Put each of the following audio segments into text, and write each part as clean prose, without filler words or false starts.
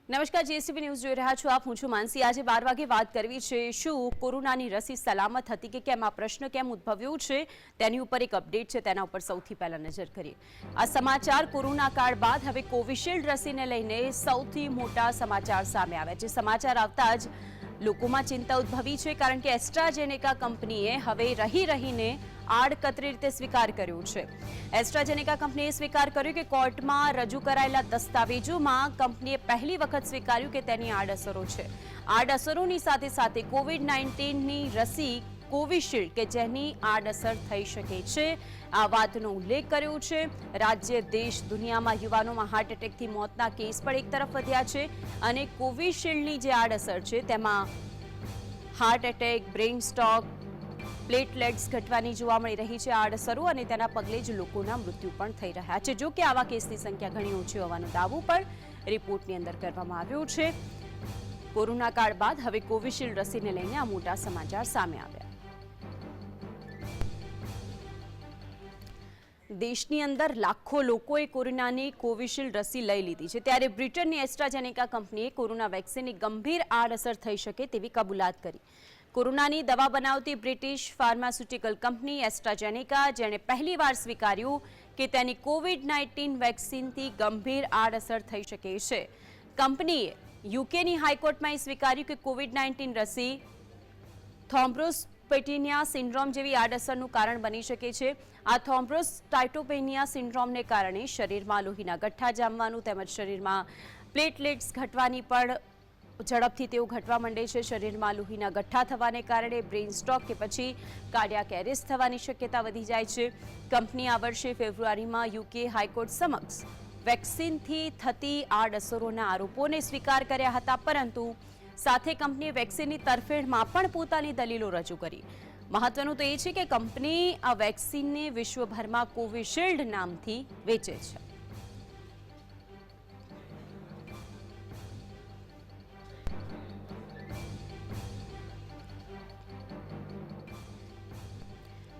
નમસ્કાર, GSTV news જોઈ રહ્યા છો આપ. હું છું માનસી. આજે 12 વાગે વાત કરવી છે શું કોરોનાની રસી સલામત હતી કે કેમ, આ પ્રશ્ન કેમ ઉદ્ભવ્યો છે તેની ઉપર એક અપડેટ છે, તેના ઉપર સૌથી પહેલા નજર કરીએ. આ સમાચાર કોરોના કાળ બાદ હવે કોવિશિલ્ડ રસીને લઈને સૌથી મોટા સમાચાર સામે આવ્યા છે. સમાચાર આવતા જ લોકોમાં ચિંતા ઉદ્ભવી છે, કારણ કે એસ્ટ્રાઝેનેકા કંપનીએ હવે રહીને આડકતરી રીતે સ્વીકાર કર્યો છે. એસ્ટ્રાઝેનેકા કંપનીએ સ્વીકાર કર્યું કે કોર્ટમાં રજૂ કરાયેલા દસ્તાવેજોમાં કંપનીએ પહેલી વખત સ્વીકાર્યું કે તેની આડઅસરો છે. આડઅસરોની સાથે સાથે કોવિડ-19ની રસી કોવિશિલ્ડ કે જેની આડઅસર થઈ શકે છે, આ વાતનો ઉલ્લેખ કર્યો છે. રાજ્ય, દેશ, દુનિયામાં યુવાનોમાં હાર્ટ એટેકથી મોતના કેસ પણ એક તરફ વધ્યા છે અને કોવિશિલ્ડની જે આડઅસર છે તેમાં heart attack, brain stroke, platelets ઘટવાની જોવા મળી રહી છે આડઅસરો, અને તેના પગલે જ લોકોના મૃત્યુ પણ થઈ રહ્યા છે. જો કે આવા કેસની સંખ્યા ઘણી ઓછી હોવાનો દાવો પણ રિપોર્ટની અંદર કરવામાં આવ્યો છે. કોરોના કાળ બાદ હવે કોવિશિલ્ડ રસીને લઈને આ મોટા સમાચાર સામે આવ્યા. દેશની અંદર લાખો લોકોએ કોરોનાની કોવિશિલ્ડ રસી લઈ લીધી છે, ત્યારે બ્રિટનની એસ્ટ્રાઝેનેકા કંપનીએ કોરોના વેક્સિનની ગંભીર આડઅસર થઈ શકે તેવી કબૂલાત કરી. કોરોનાની દવા બનાવતી બ્રિટિશ ફાર્માસ્યુટિકલ કંપની એસ્ટ્રાઝેનેકા, જેણે પહેલીવાર સ્વીકાર્યું કે તેની કોવિડ-19 વેક્સિનથી ગંભીર આડઅસર થઈ શકે છે. કંપનીએ યુકેની હાઈકોર્ટમાં સ્વીકાર્યું કે કોવિડ-19 રસી થ્રોમ્બોસિટોપેનિયા સિન્ડ્રોમ જેવી આડઅસરનું કારણ બની શકે છે. આ થ્રોમ્બોસિટોપેનિયા સિન્ડ્રોમને કારણે શરીરમાં લોહીના ગઠ્ઠા જામવાનું તેમજ શરીરમાં પ્લેટલેટ્સ ઘટવાની પણ ઝડપથી તેઓ ઘટવા માંડે છે. શરીરમાં લોહીના ગઠ્ઠા થવાને કારણે બ્રેઇન સ્ટ્રોક કે પછી કાર્ડિયાક એરેસ્ટ થવાની શક્યતા વધી જાય છે. કંપની આ વર્ષે ફેબ્રુઆરીમાં યુકે હાઈકોર્ટ સમક્ષ વેક્સિનથી થતી આડઅસરોના આરોપોને સ્વીકાર કર્યા હતા, પરંતુ સાથે કંપનીએ વેક્સિનની તરફેણમાં પણ પોતાની દલીલો રજૂ કરી. મહત્વનું તો એ છે કે કંપની આ વેક્સિનને વિશ્વભરમાં કોવિશિલ્ડ નામથી વેચે છે.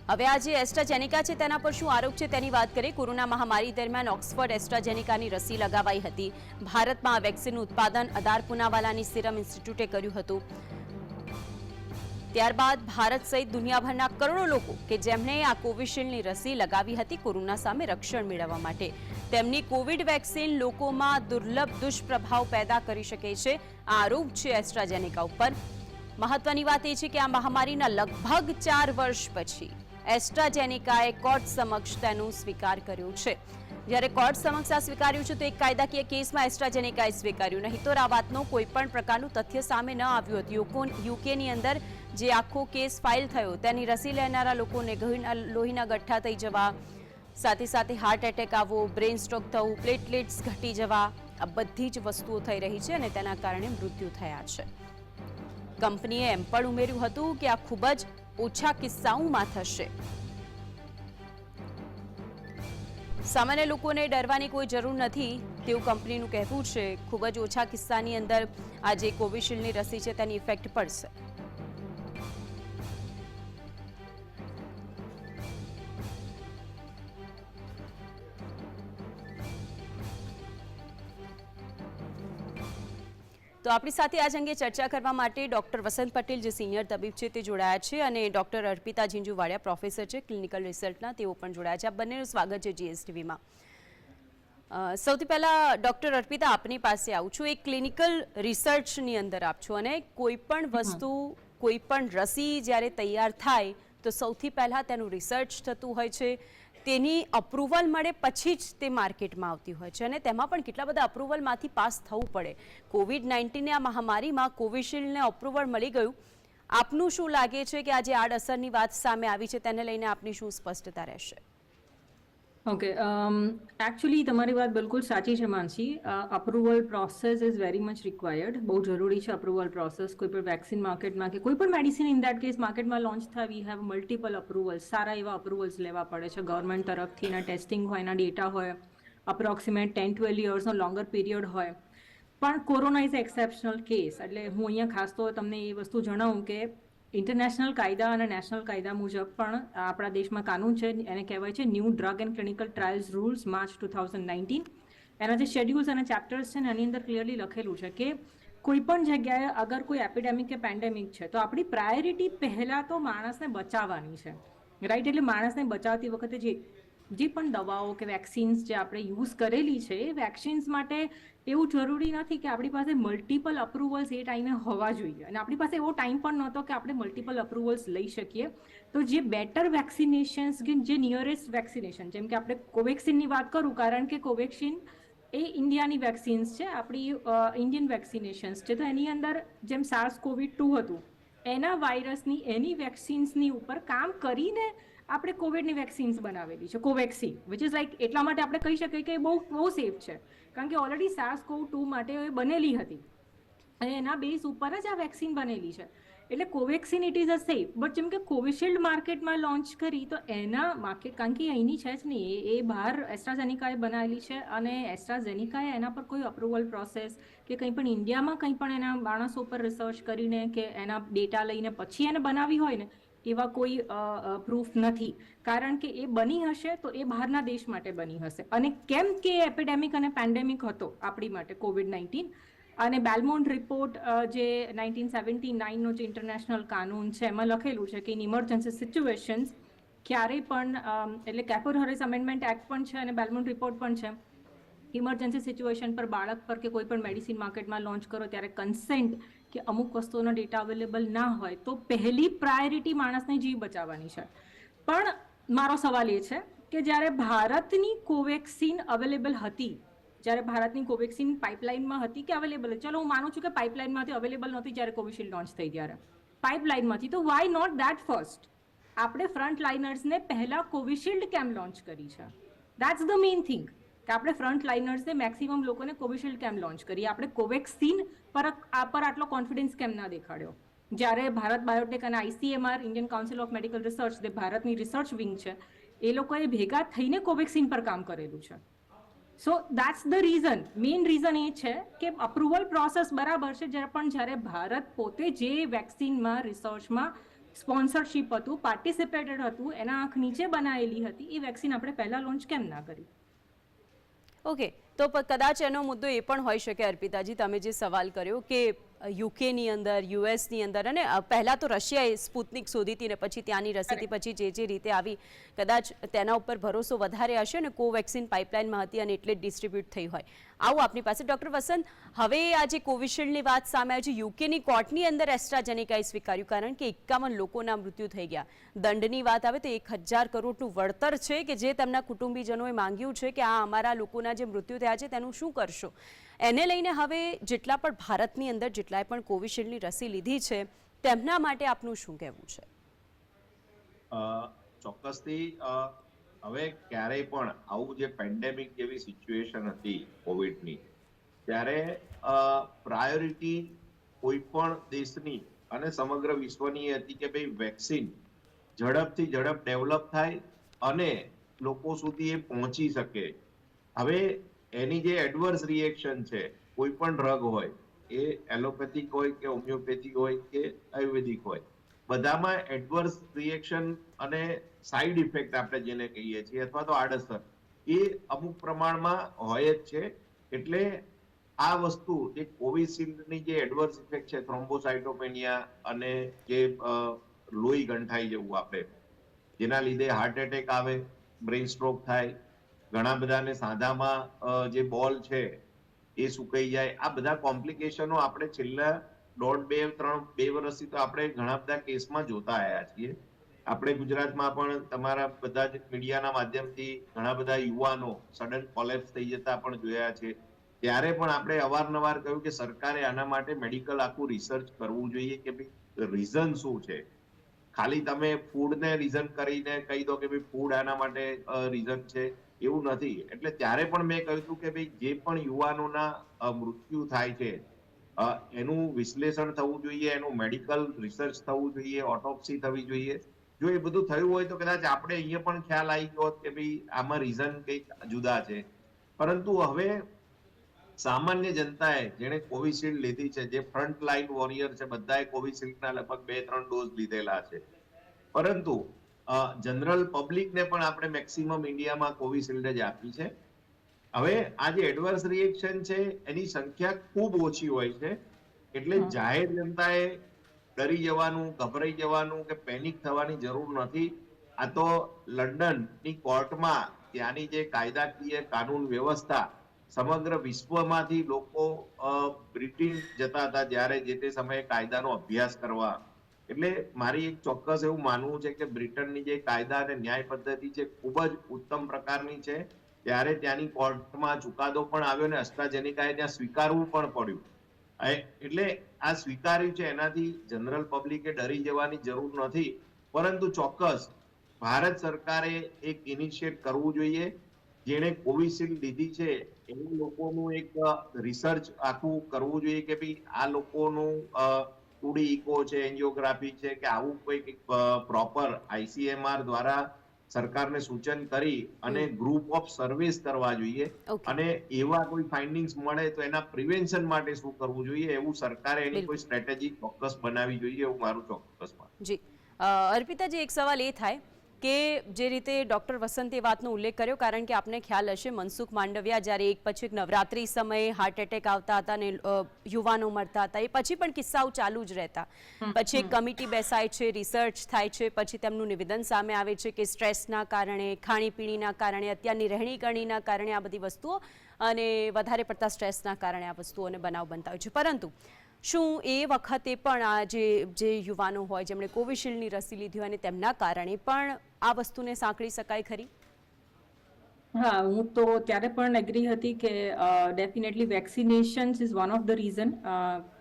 હવે આ જે એસ્ટ્રાઝેનેકા છે તેના પર શું આરોપ છે તેની વાત કરીએ. કોરોના મહામારી દરમિયાન ઓક્સફર્ડ એસ્ટ્રાઝેનેકાની રસી લગાવાઈ હતી. ભારતમાં આ વેક્સિનનું ઉત્પાદન અદાર પૂનાવાલાની સિરમ ઇન્સ્ટિટ્યૂટે કર્યું હતું. ત્યારબાદ ભારત સહિત દુનિયાભરના કરોડો લોકો કે જેમણે આ કોવિશિલ્ડની રસી લગાવી હતી કોરોના સામે રક્ષણ મેળવવા માટે, તેમની કોવિડ વેક્સિન લોકોમાં દુર્લભ દુષ્પ્રભાવ પેદા કરી શકે છે, આ આરોપ છે એસ્ટ્રાઝેનેકા ઉપર. મહત્વની વાત એ છે કે આ મહામારીના લગભગ 4 વર્ષ પછી એસ્ટ્રાઝેનેકાએ કોર્ટ સમક્ષ તેનો સ્વીકાર કર્યો છે. જ્યારે કોર્ટ સમક્ષ આ સ્વીકાર્યું છે તો એક કાયદાકીય કેસમાં એસ્ટ્રાઝેનેકાએ સ્વીકાર્યું, નહીં તો આ વાતનો કોઈ પણ પ્રકારનું તથ્ય સામે ન આવ્યું હતું. યુકેની અંદર જે આખો કેસ ફાઇલ થયો તેની રસી લેનારા લોકોને લોહીના ગઠ્ઠા થઈ જવા, સાથે સાથે હાર્ટ એટેક આવવો, બ્રેઇન સ્ટ્રોક થવું, પ્લેટલેટ્સ ઘટી જવા, આ બધી જ વસ્તુઓ થઈ રહી છે અને તેના કારણે મૃત્યુ થયા છે. કંપનીએ એમ પણ ઉમેર્યું હતું કે આ ખૂબ જ ઓછા કિસ્સાઓમાં થશે. સામાન્ય લોકોને ડરવાની કોઈ જરૂર નથી તેવું કંપનીનું કહેવું છે. ખૂબ જ ઓછા કિસ્સાની અંદર આ જે કોવિશિલ્ડની રસી છે તેની ઇફેક્ટ પડશે. તો આપણી સાથે આજ અંગે ચર્ચા કરવા માટે ડોક્ટર વસંત પટેલ, જે સિનિયર તબીબ છે, તે જોડાયા છે, અને ડોક્ટર અર્પિતા ઝીંઝુવાડિયા, પ્રોફેસર છે ક્લિનિકલ રિસર્ચના, તેઓ પણ જોડાયા છે. આ બંનેનું સ્વાગત છે જીએસટીવીમાં. સૌથી પહેલા ડોક્ટર અર્પિતા, આપની પાસે આવું છું. એક ક્લિનિકલ રિસર્ચની અંદર આપ છો, અને કોઈ પણ વસ્તુ, કોઈ પણ રસી જ્યારે તૈયાર થાય તો સૌથી પહેલા તેનું રિસર્ચ થતું હોય છે, તેની અપ્રુવલ મળે પછી જ તે માર્કેટમાં આવતી હોય છે, અને તેમાં પણ કેટલા બધા અપ્રુવલમાંથી પાસ થવું પડે. કોવિડ-19ની આ મહામારીમાં કોવિશિલ્ડને અપ્રુવલ મળી ગયું. આપનું શું લાગે છે કે આ જે આડઅસરની વાત સામે આવી છે તેને લઈને આપની શું સ્પષ્ટતા રહેશે? ઓકે, એકચ્યુઅલી તમારી વાત બિલકુલ સાચી છે Mansi. Approval process is very much required. બહુ જરૂરી છે અપ્રુવલ પ્રોસેસ. કોઈ પણ વેક્સિન માર્કેટમાં કે કોઈ પણ મેડિસિન ઇન દેટ કેસ માર્કેટમાં લોન્ચ થાય, વી હેવ મલ્ટિપલ અપ્રુવલ્સ. સારા એવા અપ્રુવલ્સ લેવા પડે છે ગવર્મેન્ટ તરફથી. એના ટેસ્ટિંગ હોય, એના ડેટા હોય, અપ્રોક્સિમેટ 10-12 યર્સનો લોંગર પીરિયડ હોય. પણ કોરોના ઇઝ એક્સેપ્શનલ કેસ, એટલે હું અહીંયા ખાસ તો તમને એ વસ્તુ જણાવું કે ઇન્ટરનેશનલ કાયદા અને નેશનલ કાયદા મુજબ પણ આપણા દેશમાં કાનૂન છે, એને કહેવાય છે new drug and clinical trials rules, March 2019. એના જે શેડ્યુલ્સ અને ચેપ્ટર્સ છે ને એની અંદર ક્લિયરલી લખેલું છે કે કોઈ પણ જગ્યાએ અગર કોઈ એપિડેમિક કે પેન્ડેમિક છે તો આપણી પ્રાયોરિટી પહેલાં તો માણસને બચાવવાની છે, રાઈટ? એટલે માણસને બચાવતી વખતે જે પણ દવાઓ કે વેક્સિન્સ જે આપણે યુઝ કરેલી છે એ વેક્સિન્સ માટે એવું જરૂરી નથી કે આપણી પાસે મલ્ટિપલ અપ્રુવલ્સ એ ટાઈમે હોવા જોઈએ, અને આપણી પાસે એવો ટાઈમ પણ નહોતો કે આપણે મલ્ટિપલ અપ્રુવલ્સ લઈ શકીએ. તો જે બેટર વેક્સિનેશન્સ કે જે નિયરેસ્ટ વેક્સિનેશન, જેમ કે આપણે કોવેક્સિનની વાત કરું, કારણ કે કોવેક્સિન એ ઇન્ડિયાની વેક્સિન્સ છે, આપણી ઇન્ડિયન વેક્સિનેશન્સ છે. તો એની અંદર જેમ SARS-CoV-2 હતું એના વાયરસની એની વેક્સિન્સની ઉપર કામ કરીને આપણે કોવિડની વેક્સિન્સ બનાવેલી છે, કોવેક્સિન, વિચ ઇઝ લાઈક એટલા માટે આપણે કહી શકીએ કે બહુ બહુ સેફ છે, કારણ કે ઓલરેડી SARS-CoV-2 માટે એ બનેલી હતી અને એના બેઝ ઉપર જ આ વેક્સિન બનેલી છે. એટલે Covaxin it is a safe. But જેમ કે કોવિશિલ્ડ માર્કેટમાં લોન્ચ કરી તો એના માર્કેટ, કારણ કે અહીંની છે જ નહીં, એ બહાર એસ્ટ્રાઝેનિકાએ બનાવેલી છે અને એસ્ટ્રાઝેનિકાએ એના પર કોઈ અપ્રુવલ પ્રોસેસ કે કંઈ પણ ઇન્ડિયામાં કંઈ પણ એના માણસો પર રિસર્ચ કરીને કે એના ડેટા લઈને પછી એને બનાવી હોય ને એવા કોઈ પ્રૂફ નથી, કારણ કે એ બની હશે તો એ બહારના દેશ માટે બની હશે. અને કેમ કે એપિડેમિક અને પેન્ડેમિક હતો આપણી માટે કોવિડ-19, અને બેલ્મોન્ટ રિપોર્ટ જે 1979નો જે ઇન્ટરનેશનલ કાનૂન છે એમાં લખેલું છે કે ઇન ઇમરજન્સી સિચ્યુએશન્સ ક્યારેય પણ, એટલે કેપર હેરિસ અમેન્ડમેન્ટ એક્ટ પણ છે અને બેલ્મોન્ટ રિપોર્ટ પણ છે, ઇમરજન્સી સિચ્યુએશન પર બાળક પર કે કોઈ પણ મેડિસિન માર્કેટમાં લોન્ચ કરો ત્યારે કન્સેન્ટ કે અમુક વસ્તુઓનો ડેટા અવેલેબલ ના હોય તો પહેલી પ્રાયોરિટી માણસને જીવ બચાવવાની છે. પણ મારો સવાલ એ છે કે જ્યારે ભારતની કોવેક્સિન અવેલેબલ હતી, જ્યારે ભારતની કોવેક્સિન પાઇપલાઇનમાં હતી કે અવેલેબલ, ચલો હું માનું છું કે પાઇપલાઇનમાંથી અવેલેબલ નહોતી જ્યારે કોવિશિલ્ડ લોન્ચ થઈ ત્યારે, પાઇપલાઇનમાંથી, તો વાય નોટ દેટ ફર્સ્ટ? આપણે ફ્રન્ટ લાઇનર્સને પહેલાં કોવિશિલ્ડ કેમ લોન્ચ કરી છે? દેટ્સ ધ મેઇન થિંગ, કે આપણે ફ્રન્ટ લાઇનર્સને મેક્સિમમ લોકોને કોવિશિલ્ડ કેમ લોન્ચ કરીએ? આપણે કોવેક્સિન પર આટલો કોન્ફિડન્સ કેમ ના દેખાડ્યો? જ્યારે ભારત બાયોટેક અને ICMR, Indian council of medical research, જે ભારતની રિસર્ચ વિંગ છે, એ લોકોએ ભેગા થઈને કોવેક્સિન પર કામ કરેલું છે. So that's the reason, main reason એ છે કે અપ્રુવલ પ્રોસેસ બરાબર છે, પણ જ્યારે ભારત પોતે જે વેક્સિનમાં રિસર્ચમાં સ્પોન્સરશિપ હતું, પાર્ટિસિપેટેડ હતું, એના આંખ નીચે બનાવેલી હતી, એ વેક્સિન આપણે પહેલાં લોન્ચ કેમ ના કરી? ઓકે, તો કદાચ એનો મુદ્દો એ પણ હોઈ શકે, અર્પિતાજી, તમે જે સવાલ કર્યો કે યુકેની અંદર, યુએસની અંદર, અને પહેલાં તો રશિયાએ સ્પુતનિક શોધી હતી ને પછી ત્યાંની રસીથી પછી જે રીતે આવી, કદાચ તેના ઉપર ભરોસો વધારે હશે ને કોવેક્સિન પાઇપલાઇનમાં હતી અને એટલે જ ડિસ્ટ્રીબ્યુટ થઈ હોય. આવું આપની પાસે ડૉક્ટર વસંત, હવે આજે કોવિશિલ્ડની વાત સામે આવી છે, યુકેની કોર્ટની અંદર એસ્ટ્રાઝેનેકાએ સ્વીકાર્યું, કારણ કે 51 લોકોના મૃત્યુ થઈ ગયા. દંડની વાત આવે તો 1000 કરોડનું વળતર છે કે જે તેમના કુટુંબીજનોએ માંગ્યું છે કે આ અમારા લોકોના જે મૃત્યુ થયા છે તેનું શું કરશો? એને લઈને હવે જેટલા પણ ભારતની અંદર જેટલાએ પણ કોવિશિલ્ડની રસી લીધી છે તેમના માટે આપનું શું કહેવું છે? ચોક્કસથી હવે ક્યારેય પણ આવું જે પેન્ડેમિક જેવી સિચ્યુએશન હતી કોવિડની, ત્યારે પ્રાયોરિટી કોઈ પણ દેશની અને સમગ્ર વિશ્વની હતી કે ભાઈ વેક્સિન ઝડપથી ઝડપ ડેવલપ થાય અને લોકો સુધી એ પહોંચી શકે. હવે એની જે એડવર્સ રિએક્શન છે, કોઈ પણ ડ્રગ હોય, એ એલોપેથિક હોય કે હોમિયોપેથિક હોય કે આયુર્વેદિક હોય, બધામાં એડવર્સ રિએક્શન અને સાઇડ ઇફેક્ટ આપણે જેને કહીએ છીએ અથવા તો આડઅસર એ અમુક પ્રમાણમાં હોય જ છે. એટલે આ વસ્તુ જે કોવિશિલ્ડની જે એડવર્સ ઇફેક્ટ છે, થ્રોમ્બોસાઇટોપેનિયા અને જે લોહી ગંઠાઈ જવું આપણે, જેના લીધે હાર્ટ એટેક આવે, બ્રેઇન સ્ટ્રોક થાય, ઘણા બધાને સાંધામાં જે બોલ છે એ સુકાઈ જાય, આ બધા કોમ્પ્લિકેશનો આપણે છેલ્લા 1.5-2 વર્ષથી તો આપણે ઘણા બધા કેસમાં જોતા આવ્યા છીએ. આપણે ગુજરાતમાં પણ તમારા બધા જ મીડિયાના માધ્યમથી ઘણા બધા યુવાનો સડન કોલેપ્સ થઈ જતા પણ જોયા છે. ત્યારે પણ આપણે અવારનવાર કહ્યું કે સરકારે આના માટે મેડિકલ આખું રિસર્ચ કરવું જોઈએ કે ભાઈ રીઝન શું છે. ખાલી તમે ફૂડને રીઝન કરીને કહી દો કે ભાઈ ફૂડ આના માટે રીઝન છે, એવું નથી. એટલે ત્યારે પણ મેં કહ્યું હતું કે ભાઈ જે પણ યુવાનોના મૃત્યુ થાય છે એનું વિશ્લેષણ થવું જોઈએ, એનું મેડિકલ રિસર્ચ થવું જોઈએ, ઓટોપ્સી થવી જોઈએ. જો એ બધું થયું હોય તો કદાચ આપણે અહીંયા પણ ખ્યાલ આવી ગયો કે ભાઈ આમાં રીઝન કંઈક જુદા છે. પરંતુ હવે સામાન્ય જનતાએ જેણે કોવિશિલ્ડ લીધી છે, જે ફ્રન્ટ લાઇન વોરિયર છે, બધાએ કોવિશિલ્ડના લગભગ 2-3 ડોઝ લીધેલા છે. પરંતુ જનરલ પબ્લિકને પણ આપણે મેક્સિમમ ઇન્ડિયામાં કોવિશિલ્ડ જ આપી છે. હવે આ જે એડવર્સ રિએક્શન છે એની સંખ્યા ખૂબ ઓછી હોય છે, એટલે જાહેર જનતાએ ડરી જવાનું, ગભરાઈ જવાનું કે પેનિક થવાની જરૂર નથી. આ તો લંડનની કોર્ટમાં ત્યાંની જે કાયદાકીય કાનૂન વ્યવસ્થા, સમગ્ર વિશ્વમાંથી લોકો બ્રિટન જતા હતા જ્યારે જે તે સમયે કાયદાનો અભ્યાસ કરવા. એટલે મારી એક ચોક્કસ એવું માનવું છે કે બ્રિટનની જે કાયદા અને ન્યાય પદ્ધતિ છે ખૂબ જ ઉત્તમ પ્રકારની છે. ત્યારે ત્યાંની કોર્ટમાં ચુકાદો પણ આવ્યો અને એસ્ટ્રાઝેનેકાએ ત્યાં સ્વીકારવું પણ પડ્યું. એટલે આ સ્વીકાર્યું છે, એનાથી જનરલ પબ્લિકે ડરી જવાની જરૂર નથી. પરંતુ ચોક્કસ ભારત સરકારે એક ઇનિશિયેટ કરવું જોઈએ. જેણે કોવિશિલ્ડ લીધી છે એ લોકોનું એક રિસર્ચ આખું કરવું જોઈએ કે ભાઈ આ લોકોનું 2D ઇકો છે, એન્જિયોગ્રાફી છે કે આવું કોઈ પ્રોપર ICMR દ્વારા સરકારને સૂચન કરી અને ગ્રુપ ઓફ સર્વેસ કરવા જોઈએ. અને એવા કોઈ ફાઇન્ડિંગ્સ મળે તો એના પ્રિવેન્શન માટે શું કરવું જોઈએ એવું સરકારે એની કોઈ સ્ટ્રેટેજી ચોક્કસ બનાવવી જોઈએ, એવું મારું ચોક્કસ માનવું. જી અર્પિતાજી, એક સવાલ એ થાય કે જે રીતે ડૉક્ટર વસંતે વાતનો ઉલ્લેખ કર્યો, કારણ કે આપને ખ્યાલ હશે મનસુખ માંડવિયા જ્યારે એક પછી એક નવરાત્રી સમયે હાર્ટ એટેક આવતા હતા અને યુવાનો મરતા હતા, એ પછી પણ કિસ્સાઓ ચાલુ જ રહેતા. પછી એક કમિટી બેસાય છે, રિસર્ચ થાય છે, પછી તેમનું નિવેદન સામે આવે છે કે સ્ટ્રેસના કારણે, ખાણીપીણીના કારણે, અત્યારની રહેણીકરણીના કારણે આ બધી વસ્તુઓ અને વધારે પડતા સ્ટ્રેસના કારણે આ વસ્તુઓને બનાવ બનતા હોય છે. પરંતુ શું એ વખતે પણ આ જે યુવાનો હોય જેમણે કોવિશિલ્ડની રસી લીધી હોય અને તેમના કારણે પણ આ વસ્તુને સાંકળી શકાય ખરી? હા, હું તો ત્યારે પણ એગ્રી હતી કે definitely vaccination is one of the reason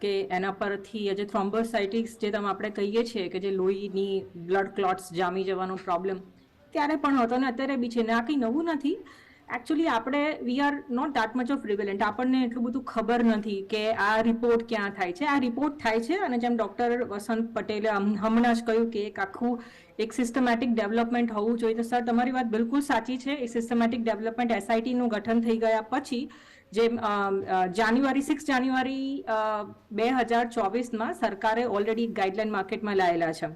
કે એના પરથી જે થ્રોમ્બોસાઇટિસ જે આપણે કહીએ છીએ કે જે લોહીની બ્લડ ક્લોટ્સ જામી જવાનો પ્રોબ્લેમ ત્યારે પણ હતો ને અત્યારે બી છે ને. આ કંઈ નવું નથી. એકચ્યુઅલી આપણે we are not that much of prevalent. આપણને એટલું બધું ખબર નથી કે આ રિપોર્ટ ક્યાં થાય છે. આ રિપોર્ટ થાય છે અને જેમ ડૉક્ટર વસંત પટેલે હમણાં જ કહ્યું કે એક આખું એક સિસ્ટમેટિક ડેવલપમેન્ટ હોવું જોઈએ. તો સર તમારી વાત બિલકુલ સાચી છે. એ સિસ્ટમેટિક ડેવલપમેન્ટ SITનું ગઠન થઈ ગયા પછી જે 6 જાન્યુઆરી 2024માં સરકારે ઓલરેડી ગાઈડલાઇન માર્કેટમાં લાયેલા છે.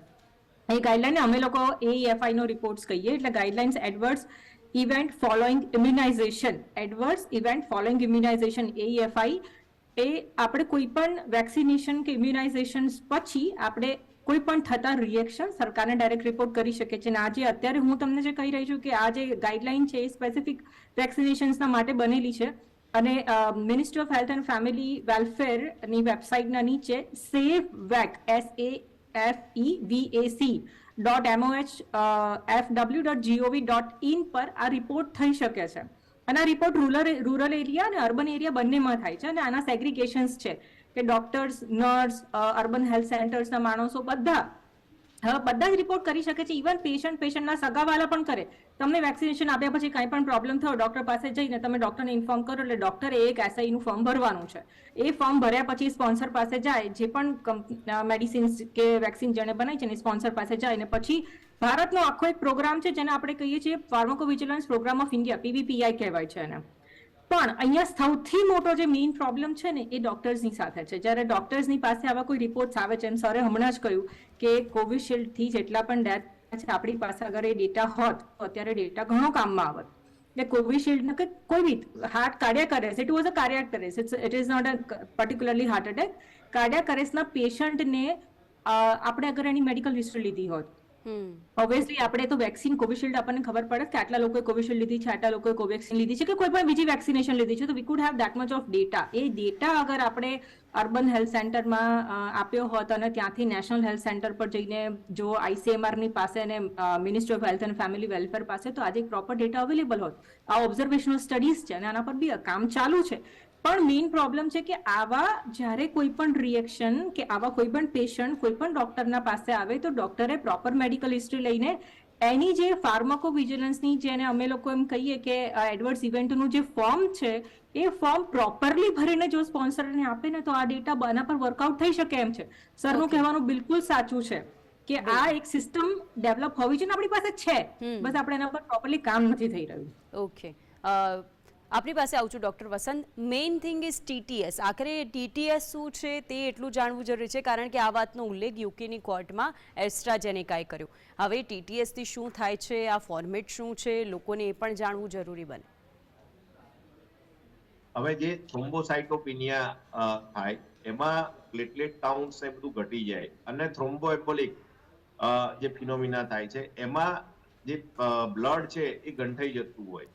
એ ગાઈડલાઇન અમે લોકો AEFIનો રિપોર્ટ્સ કહીએ એટલે guidelines adverse event following immunisation, adverse event following immunisation AEFI એ આપણે કોઈ પણ વેક્સિનેશન કે ઇમ્યુનાઇઝેશન પછી આપણે કોઈ પણ થતા રિએક્શન સરકારને ડાયરેક્ટ રિપોર્ટ કરી શકે છે. અને આજે અત્યારે હું તમને જે કહી રહી છું કે આ જે ગાઈડલાઇન છે એ સ્પેસિફિક વેક્સિનેશન્સના માટે બનેલી છે અને ministry of health and family વેલફેરની વેબસાઇટના નીચે SAFEVAC SAFEVAC.MOHFW.gov.in પર આ રિપોર્ટ થઈ શકે છે. અને આ રિપોર્ટ રૂરલ એરિયા અને અર્બન એરિયા બંનેમાં થાય છે અને આના સેગ્રીગેશન્સ છે કે ડોક્ટર્સ, નર્સ, અર્બન હેલ્થ સેન્ટર્સના માણસો બધા જ રિપોર્ટ કરી શકે છે. ઇવન પેશન્ટના સગાવાલા પણ કરે. તમને વેક્સિનેશન આપ્યા પછી કાંઈ પણ પ્રોબ્લેમ થયો ડૉક્ટર પાસે જઈને તમે ડૉક્ટરને ઇન્ફોર્મ કરો એટલે ડૉક્ટરે એક SIનું ફોર્મ ભરવાનું છે. એ ફોર્મ ભર્યા પછી સ્પોન્સર પાસે જાય, જે પણ મેડિસિન્સ કે વેક્સિન જેણે બનાવી છે ને સ્પોન્સર પાસે જાય ને પછી ભારતનો આખો એક પ્રોગ્રામ છે જેને આપણે કહીએ છીએ ફાર્માકોવિજિલન્સ પ્રોગ્રામ ઓફ ઇન્ડિયા, PVPI કહેવાય છે એને. પણ અહીંયા સૌથી મોટો જે મેઇન પ્રોબ્લેમ છે ને એ ડોક્ટર્સની સાથે છે. જ્યારે ડોક્ટર્સની પાસે આવા કોઈ રિપોર્ટ્સ આવે છે, એમ સરે હમણાં જ કહ્યું કે કોવિશિલ્ડથી જેટલા પણ ડેથ છે આપણી પાસે અગર એ ડેટા હોત તો અત્યારે ડેટા ઘણો કામમાં આવત. એટલે કોવિશિલ્ડ કે કોઈ બી heart cardiac arrest, it was a cardiac arrest, it is not a particularly heart attack. Cardiac અરેસ્ટના પેશન્ટને આપણે અગર એની મેડિકલ હિસ્ટ્રી લીધી હોત, ઓબ્વિયસલી આપણે તો વેક્સિન કોવિશિલ્ડ આપણને ખબર પડે કે આટલા લોકોએ કોવિશિલ્ડ લીધી છે, આટલા લોકોએ કોવેક્સિન લીધી છે કે કોઈ પણ બીજી વેક્સિનેશન લીધી છે, તો વી could have that much of data. A data અગર આપણે અર્બન હેલ્થ સેન્ટરમાં આપ્યો હોત અને ત્યાંથી નેશનલ હેલ્થ સેન્ટર પર જઈને જો ICMRની પાસે અને ministry of health and family welfare પાસે તો આજે એક પ્રોપર ડેટા અવેલેબલ હોત. આ ઓબ્ઝર્વેશનલ સ્ટડીઝ છે અને આના પર બી કામ ચાલુ છે. પણ મેઇન પ્રોબ્લેમ છે કે આવા જ્યારે કોઈ પણ રિએક્શન કે આવા કોઈ પણ પેશન્ટ કોઈ પણ ડોક્ટરના પાસે આવે તો ડોક્ટરે પ્રોપર મેડિકલ હિસ્ટ્રી લઈને એની જે ફાર્માકોવિજિલન્સની જેને અમે લોકો એમ કહીએ કે એડવર્સ ઇવેન્ટનું જે ફોર્મ છે એ ફોર્મ પ્રોપરલી ભરીને જો સ્પોન્સરને આપે ને તો આ ડેટા આના પર વર્કઆઉટ થઈ શકે એમ છે. સરનું કહેવાનું બિલકુલ સાચું છે કે આ એક સિસ્ટમ ડેવલપ હોવી જોઈએ, આપણી પાસે છે, બસ આપણે એના પર પ્રોપરલી કામ નથી થઈ રહ્યું. ઓકે, આપણી પાસે આવું છું doctor Vasant. Main thing is TTS. આખરે TTS શું છે તે એટલું જાણવું જરૂરી છે કારણ કે આ વાતનો ઉલ્લેખ યુકેની કોર્ટમાં એસ્ટ્રાઝેનેકાએ કર્યો. હવે TTSથી શું થાય છે, આ ફોર્મેટ શું છે, લોકોને એ પણ જાણવું જરૂરી બને. હવે જે થ્રોમ્બોસાઇટોપિનિયા થાય એમાં પ્લેટલેટ કાઉન્ટ્સ એ બધું ઘટી જાય અને થ્રોમ્બોએમ્બોલિક જે ફિનોમિના થાય છે એમાં જે બ્લડ છે એ ગંઠાઈ જતું હોય.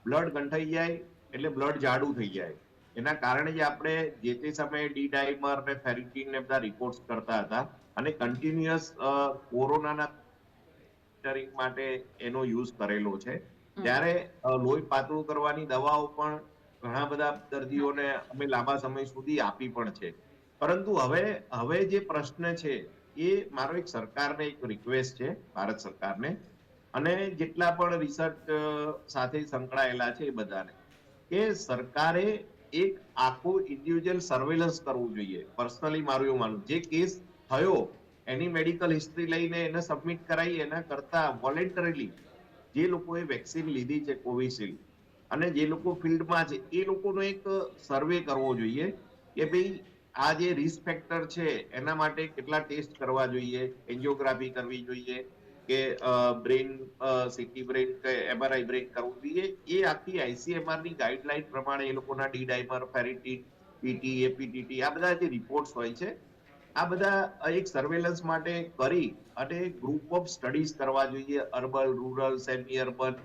બ્લડ ગંઠાઈ જાય એટલે બ્લડ જાડું થઈ જાય. એના કારણે જ આપણે જે તે સમયે ડી ડાયમર ને ફેરિટીન ને બધા રિપોર્ટ્સ કરતા હતા અને કન્ટિન્યુઅસ કોરોનાના મોનિટરિંગ માટે એનો યુઝ કરેલો છે. ત્યારે લોહી પાતળું કરવાની દવાઓ પણ ઘણા બધા દર્દીઓને અમે લાંબા સમય સુધી આપી પણ છે. પરંતુ હવે જે પ્રશ્ન છે એ મારો એક સરકારને એક રિક્વેસ્ટ છે, ભારત સરકારને અને જેટલા પણ રિસર્ચ સાથે સંકળાયેલા છે એ બધાને, કે સરકારે એક આખું ઇન્ડિવિજ્યુઅલ સર્વેલન્સ કરવું જોઈએ. પર્સનલી મારું એવું માનવું, જે કેસ થયો એની મેડિકલ હિસ્ટ્રી લઈને એને સબમિટ કરાવી એના કરતા વોલેન્ટરીલી જે લોકોએ વેક્સિન લીધી છે કોવિશિલ્ડ અને જે લોકો ફિલ્ડમાં છે એ લોકોનો એક સર્વે કરવો જોઈએ કે ભાઈ આ જે રિસ્ક ફેક્ટર છે એના માટે કેટલા ટેસ્ટ કરવા જોઈએ, એન્જિયોગ્રાફી કરવી જોઈએ કે બ્રેન સીટી બ્રેન કે એમઆરઆઈ બ્રેન કરવું જોઈએ. એ આખી આઈસીએમઆર ની ગાઈડલાઈન પ્રમાણે એ લોકોના ડી ડાયમર, ફેરિટીન, પીટી, એપીટીટી આ બધા જે રિપોર્ટ્સ હોય છે આ બધા એક સર્વેલન્સ માટે કરી અને ગ્રુપ ઓફ સ્ટડીઝ કરવા જોઈએ. Urban, rural, semi urban,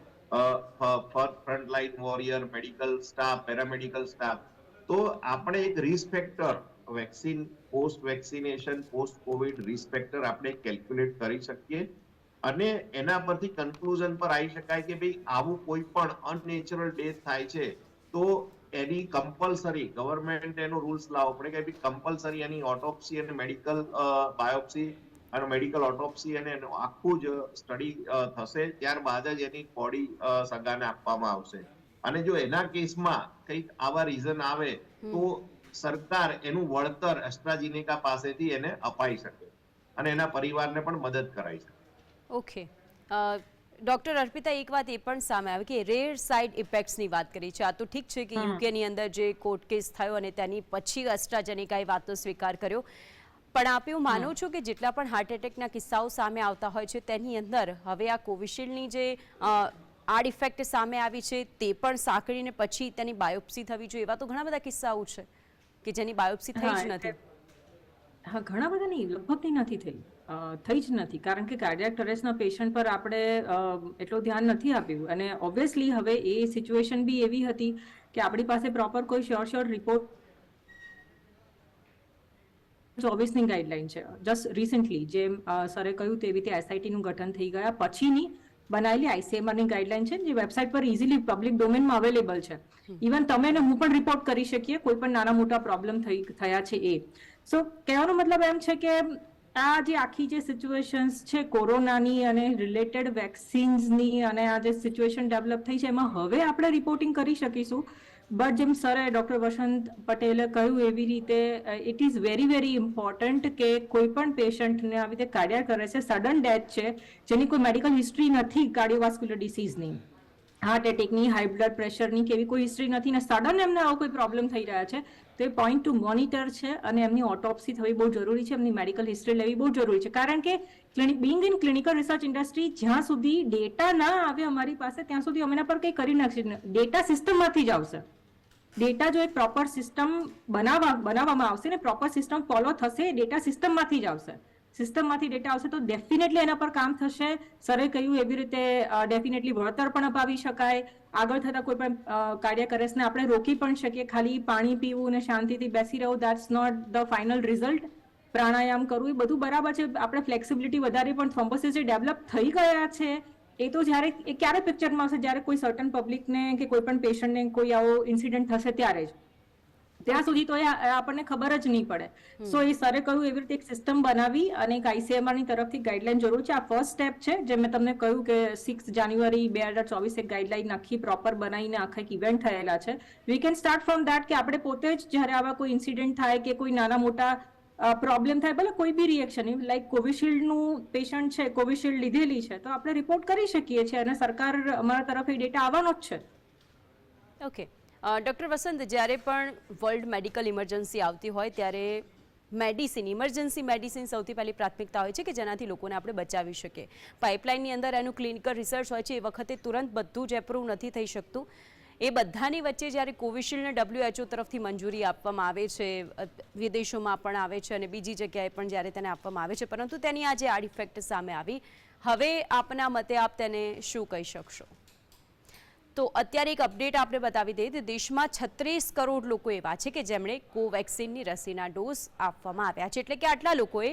frontline warrior, medical staff, paramedical staff. તો આપણે એક risk factor vaccine, post vaccination, post Covid risk factor આપણે કેલ્ક્યુલેટ કરી શકીએ અને એના પરથી કન્ક્લુઝન પર આવી શકાય કે ભાઈ આવું કોઈ પણ અનનેચરલ ડેથ થાય છે તો એની કમ્પલસરી ગવર્મેન્ટ એનો રૂલ્સ લાવવો પડે કે ભાઈ કમ્પલસરી એની ઓટોપ્સી અને મેડિકલ બાયોપ્સી અને મેડિકલ ઓટોપ્સી અને એનું આખું જ સ્ટડી થશે. ત્યારબાદ જ એની બોડી સગાને આપવામાં આવશે. અને જો એના કેસમાં કંઈક આવા રીઝન આવે તો સરકાર એનું વળતર એસ્ટ્રાઝેનેકા પાસેથી એને અપાઈ શકે અને એના પરિવારને પણ મદદ કરાઈ શકે. ઓકે ડોક્ટર અર્પિતા, એક વાત એ પણ સામે આવી કે રેર સાઇડ ઇફેક્ટ્સની વાત કરી છે. આ તો ઠીક છે કે યુકેની અંદર જે કોર્ટ કેસ થયો અને તેની પછી એસ્ટ્રાઝેનેકાએ વાતનો સ્વીકાર કર્યો, પણ આપ એવું માનો છો કે જેટલા પણ હાર્ટ એટેકના કિસ્સાઓ સામે આવતા હોય છે તેની અંદર હવે આ કોવિશિલ્ડની જે આડ ઇફેક્ટ સામે આવી છે તે પણ સાંકળીને પછી તેની બાયોપ્સી થવી જોઈએ? એવા તો ઘણા બધા કિસ્સાઓ છે કે જેની બાયોપ્સી થઈ જ નથી. હા, ઘણા બધા નહીં, લગભગ નથી થઈ જ નથી, કારણ કે કાર્ડિયાક અરેસ્ટના પેશન્ટ પર આપણે એટલું ધ્યાન નથી આપ્યું અને ઓબ્વિયસલી હવે એ સિચ્યુએશન બી એવી હતી કે આપણી પાસે પ્રોપર કોઈ શ્યોર રિપોર્ટ 24ની ગાઈડલાઈન છે. જસ્ટ રિસેન્ટલી જેમ સરે કહ્યું તેવી રીતે એસઆઈટીનું ગઠન થઈ ગયા પછીની બનાવેલી આઈસીએમઆરની ગાઈડલાઈન છે જે વેબસાઇટ પર ઇઝીલી પબ્લિક ડોમેનમાં અવેલેબલ છે. ઇવન તમે ને હું પણ રિપોર્ટ કરી શકીએ કોઈ પણ નાના મોટા પ્રોબ્લેમ થયા છે એ. સો કહેવાનો મતલબ એમ છે કે આ જે આખી જે સિચ્યુએશન્સ છે કોરોનાની અને રિલેટેડ વેક્સિન્સની અને આ જે સિચ્યુએશન ડેવલપ થઈ છે એમાં હવે આપણે રિપોર્ટિંગ કરી શકીશું. બટ જેમ સરે ડૉક્ટર વસંત પટેલે કહ્યું એવી રીતે ઇટ ઇઝ વેરી ઇમ્પોર્ટન્ટ કે કોઈ પણ પેશન્ટને આવી રીતે કાર્ડિયાક અરેસ્ટ છે, સડન ડેથ છે, જેની કોઈ મેડિકલ હિસ્ટ્રી નથી કાર્ડિયોવાસ્ક્યુલર ડિસીઝની, હાર્ટ એટેકની, હાઈ બ્લડ પ્રેશરની કે એવી કોઈ હિસ્ટ્રી નથી ને સડન એમને આવો કોઈ પ્રોબ્લેમ થઈ રહ્યા છે તો એ પોઈન્ટ ટુ મોનિટર છે અને એમની ઓટોપ્સી થવી બહુ જરૂરી છે, એમની મેડિકલ હિસ્ટ્રી લેવી બહુ જરૂરી છે. કારણ કે Bing in clinical research industry જ્યાં સુધી ડેટા ના આવે અમારી પાસે ત્યાં સુધી અમે એના પર કંઈ કરી નાખીએ. ડેટા સિસ્ટમમાંથી જ આવશે. ડેટા જો એક પ્રોપર સિસ્ટમ બનાવવામાં આવશે ને પ્રોપર સિસ્ટમ ફોલો થશે, ડેટા સિસ્ટમમાંથી જ આવશે. સિસ્ટમમાંથી ડેટા આવશે તો ડેફિનેટલી એના પર કામ થશે. સરે કહ્યું એવી રીતે ડેફિનેટલી વળતર પણ અપાવી શકાય. આગળ થતા કોઈ પણ કાર્ડિયાક અરેસ્ટને આપણે રોકી પણ શકીએ. ખાલી પાણી પીવું ને શાંતિથી બેસી રહો that's not the final result. Pranayama કરવું એ બધું બરાબર છે, આપણે ફ્લેક્સિબિલિટી વધારી, પણ થ્રોમ્બોસિસ જે ડેવલપ થઈ ગયા છે એ તો ક્યારે પિક્ચરમાં આવશે જ્યારે કોઈ સર્ટન પબ્લિકને કે કોઈ પણ પેશન્ટને કોઈ આવો ઇન્સિડન્ટ થશે ત્યારે જ. ત્યાં સુધી તો આપણને ખબર જ નહીં પડે. સો એ સરે કહ્યું એવી રીતે એક સિસ્ટમ બનાવી અને એક આઈસીએમઆરની તરફથી ગાઈડલાઈન જરૂર છે. આ ફર્સ્ટ સ્ટેપ છે. જે મેં તમને કહ્યું કે 6 જાન્યુઆરી 2024 એક ગાઈડલાઈન આખી પ્રોપર બનાવીને આખા એક ઇવેન્ટ થયેલા છે. We can start from that કે આપણે પોતે જ જ્યારે આવા કોઈ ઇન્સિડન્ટ થાય કે કોઈ નાના મોટા પ્રોબ્લેમ થાય, ભલે કોઈ બી રિએક્શન લાઈક કોવિશિલ્ડનું પેશન્ટ છે, કોવિશિલ્ડ લીધેલી છે તો આપણે રિપોર્ટ કરી શકીએ છીએ અને સરકાર અમારા તરફથી ડેટા આવવાનો જ છે. ઓકે ડૉક્ટર વસંત, જ્યારે પણ વર્લ્ડ મેડિકલ ઇમરજન્સી આવતી હોય ત્યારે ઇમરજન્સી મેડિસિન સૌથી પહેલી પ્રાથમિકતા હોય છે કે જેનાથી લોકોને આપણે બચાવી શકીએ. પાઇપલાઇનની અંદર એનું ક્લિનિકલ રિસર્ચ હોય છે, એ વખતે તુરંત બધું જ એપ્રૂવ નથી થઈ શકતું. એ બધાની વચ્ચે જ્યારે કોવિશિલ્ડને WHO તરફથી મંજૂરી આપવામાં આવે છે, વિદેશોમાં પણ આવે છે અને બીજી જગ્યાએ પણ જ્યારે તેને આપવામાં આવે છે, પરંતુ તેની આજે આડ ઇફેક્ટ સામે આવી. હવે આપના મતે આપ તેને શું કહી શકશો? તો અત્યારે એક અપડેટ આપણે બતાવી દઈએ તો દેશમાં 36 કરોડ લોકો એવા છે કે જેમણે કોવેક્સિનની રસીના ડોઝ આપવામાં આવ્યા છે, એટલે કે આટલા લોકોએ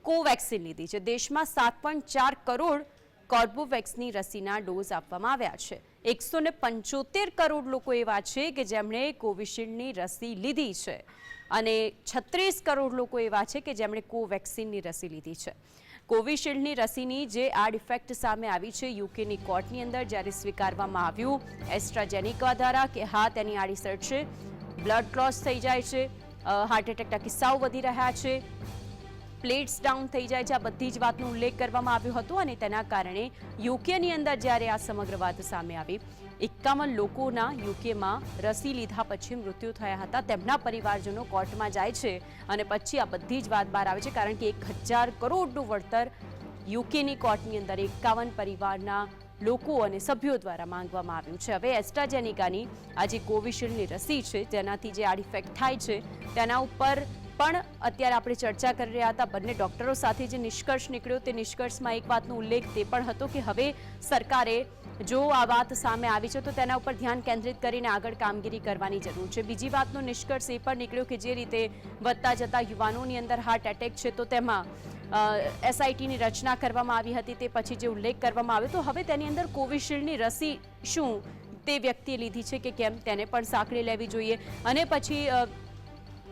કોવેક્સિન લીધી છે. દેશમાં 7.4 કરોડ કોર્બેવેક્સની રસીના ડોઝ આપવામાં આવ્યા છે. 175 કરોડ લોકો એવા છે કે જેમણે કોવિશિલ્ડની રસી લીધી છે અને 36 કરોડ લોકો એવા છે કે જેમણે કોવેક્સિનની રસી લીધી છે. કોવિશિલ્ડની રસીની જે આડ ઇફેક્ટ સામે આવી છે યુકેની કોર્ટની અંદર જ્યારે સ્વીકારવામાં આવ્યું એસ્ટ્રાઝેનેકા દ્વારા કે હા તેની આડઅસર છે, બ્લડ ક્લોટ્સ થઈ જાય છે, હાર્ટ એટેકના કિસ્સાઓ વધી રહ્યા છે, પ્લેટ્સ ડાઉન થઈ જાય છે, આ બધી જ વાતનો ઉલ્લેખ કરવામાં આવ્યો હતો અને તેના કારણે યુકેની અંદર જ્યારે આ સમગ્ર વાત સામે આવી 51 લોકોના યુકેમાં રસી લીધા પછી મૃત્યુ થયા હતા. તેમના પરિવારજનો કોર્ટમાં જાય છે અને પછી આ બધી જ વાત બહાર આવે છે, કારણ કે 1000 કરોડનું વળતર યુકેની કોર્ટની અંદર 51 પરિવારના લોકો અને સભ્યો દ્વારા માંગવામાં આવ્યું છે. હવે એસ્ટ્રાઝેનેકાની આ જે કોવિશિલ્ડની રસી છે તેનાથી જે આડ ઇફેક્ટ થાય છે તેના ઉપર પણ અત્યારે આપણે ચર્ચા કરી રહ્યા હતા. બંને ડોક્ટરો સાથે જે નિષ્કર્ષ નીકળ્યો તે નિષ્કર્ષમાં એક વાતનો ઉલ્લેખ તે પણ હતો કે હવે સરકારે જો આ વાત સામે આવી છે તો તેના ઉપર ધ્યાન કેન્દ્રિત કરીને આગળ કામગીરી કરવાની જરૂર છે. બીજી વાતનો નિષ્કર્ષ એ પણ નીકળ્યો કે જે રીતે વધતા જતા યુવાનોની અંદર હાર્ટ એટેક છે તો તેમાં SITની રચના કરવામાં આવી હતી, તે પછી જે ઉલ્લેખ કરવામાં આવ્યો તો હવે તેની અંદર કોવિશિલ્ડની રસી શું તે વ્યક્તિએ લીધી છે કે કેમ તેને પણ સાંકળી લેવી જોઈએ અને પછી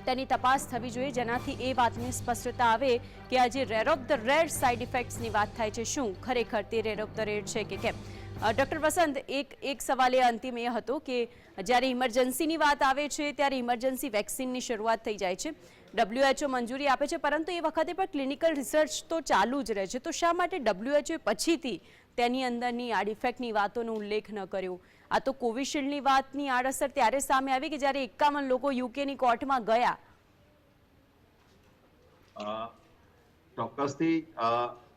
તેની તપાસ થવી જોઈએ, જેનાથી એ વાતની સ્પષ્ટતા આવે કે આ જે rare of the rare side ઇફેક્ટ્સની વાત થાય છે શું ખરેખર તે રેર ઓફ ધ રેર છે કે કેમ. ડૉક્ટર વસંત, એક સવાલ એ અંતિમ એ હતો કે જ્યારે ઇમરજન્સીની વાત આવે છે ત્યારે ઇમરજન્સી વેક્સિનની શરૂઆત થઈ જાય છે, WHO મંજૂરી આપે છે, પરંતુ એ વખતે પણ ક્લિનિકલ રિસર્ચ તો ચાલુ જ રહે છે, તો શા માટે WHO પછીથી તેની અંદરની આડ ઇફેક્ટની વાતોનો ઉલ્લેખ ન કર્યો? આ તો કોવિશિલ્ડની વાતની આડઅસર ત્યારે સામે આવી કે જ્યારે 51 લોકો યુકેની કોર્ટમાં ગયા. ચોક્કસથી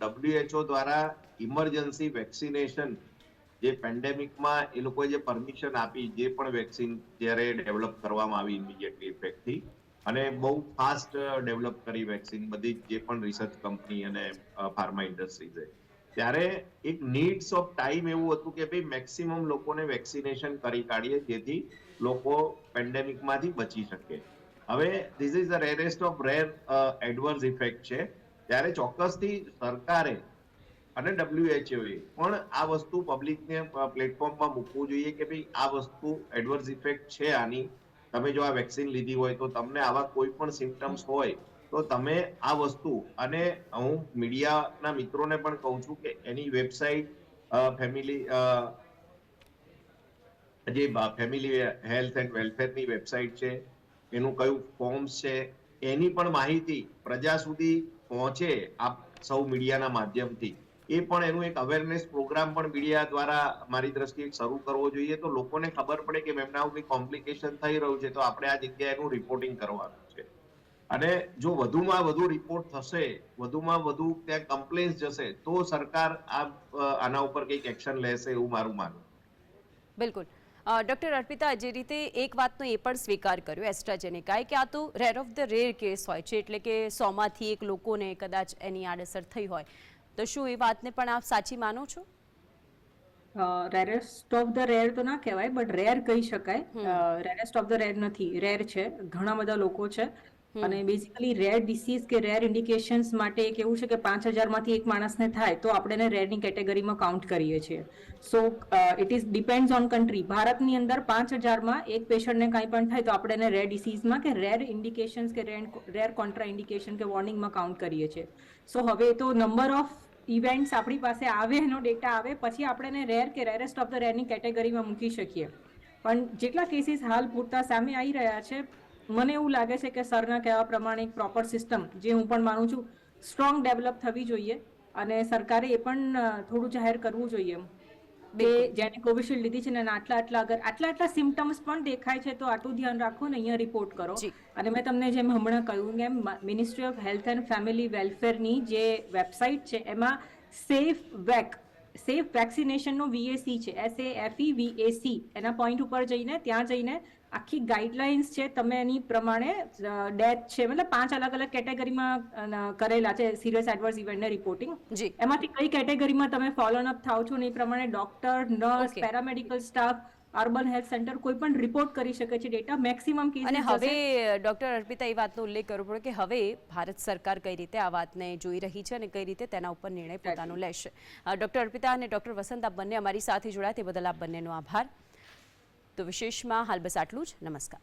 WHO દ્વારા ઇમરજન્સી વેક્સિનેશન જે પેન્ડેમિકમાં એ લોકોએ જે પરમિશન આપી, જે પણ વેક્સિન જ્યારે ડેવલપ કરવામાં આવી ઇમિડિયેટલી ઇફેક્ટથી અને બહુ ફાસ્ટ ડેવલપ કરી વેક્સિન બધી જે પણ રિસર્ચ કંપની અને ફાર્મા ઇન્ડસ્ટ્રીઝે, ત્યારે એક નીડ્સ ઓફ ટાઈમ એવું હતું કે ભાઈ મેક્સિમમ લોકોને વેક્સિનેશન કરી કાઢીએ જેથી લોકો પેન્ડેમિકમાંથી બચી શકે. હવે this is the rarest of rare adverse effect છે, ત્યારે ચોક્કસથી સરકારે અને WHO પણ આ વસ્તુ પબ્લિકને પ્લેટફોર્મમાં મૂકવું જોઈએ કે ભાઈ આ વસ્તુ એડવર્સ ઇફેક્ટ છે આની, તમે જો આ વેક્સિન લીધી હોય તો તમને આવા કોઈ પણ સિમ્પટમ્સ હોય તો તમે આ વસ્તુ, અને હું મીડિયાના મિત્રોને પણ કહું છું કે એની વેબસાઇટ ફેમિલી હેલ્થ એન્ડ વેલફેરની વેબસાઇટ છે, એનું કયું ફોર્મ્સ છે, એની પણ માહિતી પ્રજા સુધી પહોંચે આપ સૌ મીડિયાના માધ્યમથી, એ પણ એનું એક અવેરનેસ પ્રોગ્રામ પણ મીડિયા દ્વારા મારી દ્રષ્ટિએ શરૂ કરવો જોઈએ, તો લોકોને ખબર પડે કે એમના કોઈ કોમ્પ્લિકેશન થઈ રહ્યું છે તો આપણે આ જગ્યાએ એનું રિપોર્ટિંગ કરવાનું છે. અને જો વધુમાં વધુ રિપોર્ટ થશે, વધુમાં વધુ ત્યાં કમ્પ્લેન્સ જશે તો સરકાર આના ઉપર કંઈક એક્શન લેશે એવું મારું માનવું. બિલકુલ. ડૉક્ટર અર્પિતા, જે રીતે એક વાતનો એ પણ સ્વીકાર કર્યો એસ્ટ્રાઝેનેકાએ કે આ તો rare of the rare case હોય છે, એટલે કે 100માંથી 1 લોકોને કદાચ એની આડઅસર થઈ હોય, તો શું એ વાતને પણ આપ સાચી માનો છો? રેરેસ્ટ ઓફ ધ રેર તો ના કહેવાય, બટ રેર કહી શકાય. રેરેસ્ટ ઓફ ધ રેર નથી, રેર છે, ઘણા બધા લોકો છે અને બેઝિકલી રેર ડિસીઝ કે રેર ઇન્ડિકેશન્સ માટે એક એવું છે કે 5000માંથી એક માણસને થાય તો આપણે એને રેરની કેટેગરીમાં કાઉન્ટ કરીએ છીએ. So it is depends on country. ભારતની અંદર 5000માં એક પેશન્ટને કંઈ પણ થાય તો આપણે એને રેર ડિસીઝમાં કે રેર ઇન્ડિકેશન્સ કે રેર કોન્ટ્રા ઇન્ડિકેશન કે વોર્નિંગમાં કાઉન્ટ કરીએ છીએ. સો હવે તો નંબર ઓફ ઇવેન્ટ્સ આપણી પાસે આવે, એનો ડેટા આવે, પછી આપણે એને રેર કે રેરેસ્ટ ઓફ ધ રેરની કેટેગરીમાં મૂકી શકીએ. પણ જેટલા કેસીસ હાલ પૂરતા સામે આવી રહ્યા છે, મને એવું લાગે છે કે સરના કહેવા પ્રમાણે એક પ્રોપર સિસ્ટમ, જે હું પણ માનું છું, સ્ટ્રોંગ ડેવલપ થવી જોઈએ અને સરકારે એ પણ થોડું જાહેર કરવું જોઈએ કે જેને કોવિશિલ્ડ લીધી છે ને આટલા સિમ્ટમ્સ પણ દેખાય છે તો આટલું ધ્યાન રાખો ને અહીંયા રિપોર્ટ કરો. અને મેં તમને જેમ હમણાં કહ્યું એમ ministry of health and family વેલફેરની જે વેબસાઇટ છે એમાં સેફ વેક સેફ વેક્સિનેશનનો VAC છે, SAFE VAC, એના પોઈન્ટ ઉપર જઈને ત્યાં જઈને આખી ગાઈડલાઇન્સ છે, તમે એની પ્રમાણે ડેથ છે, મતલબ 5 અલગ અલગ કેટેગરીમાં કરેલા છે સિરિયસ એડવર્સ ઇવેન્ટને રિપોર્ટિંગ. જી. એમાંથી કઈ કેટેગરીમાં તમે ફોલો અપ થાવ છો ને એ પ્રમાણે doctor, nurse, Okay. Paramedical staff, urban health centre કોઈ પણ રિપોર્ટ કરી શકે છે ડેટા મેક્સિમમ કેસીસ. અને હવે ડોક્ટર અર્પિતા એ વાતનો ઉલ્લેખ કરવો પડે કે હવે ભારત સરકાર કઈ રીતે આ વાતને જોઈ રહી છે અને કઈ રીતે તેના ઉપર નિર્ણય પોતાનો લેશે. ડોક્ટર અર્પિતા અને ડોક્ટર વસંત, આપ બંને અમારી સાથે જોડાયા તે બદલ આપ બંનેનો આભાર. તો વિશેષમાં હાલ બસ આટલું જ. નમસ્કાર.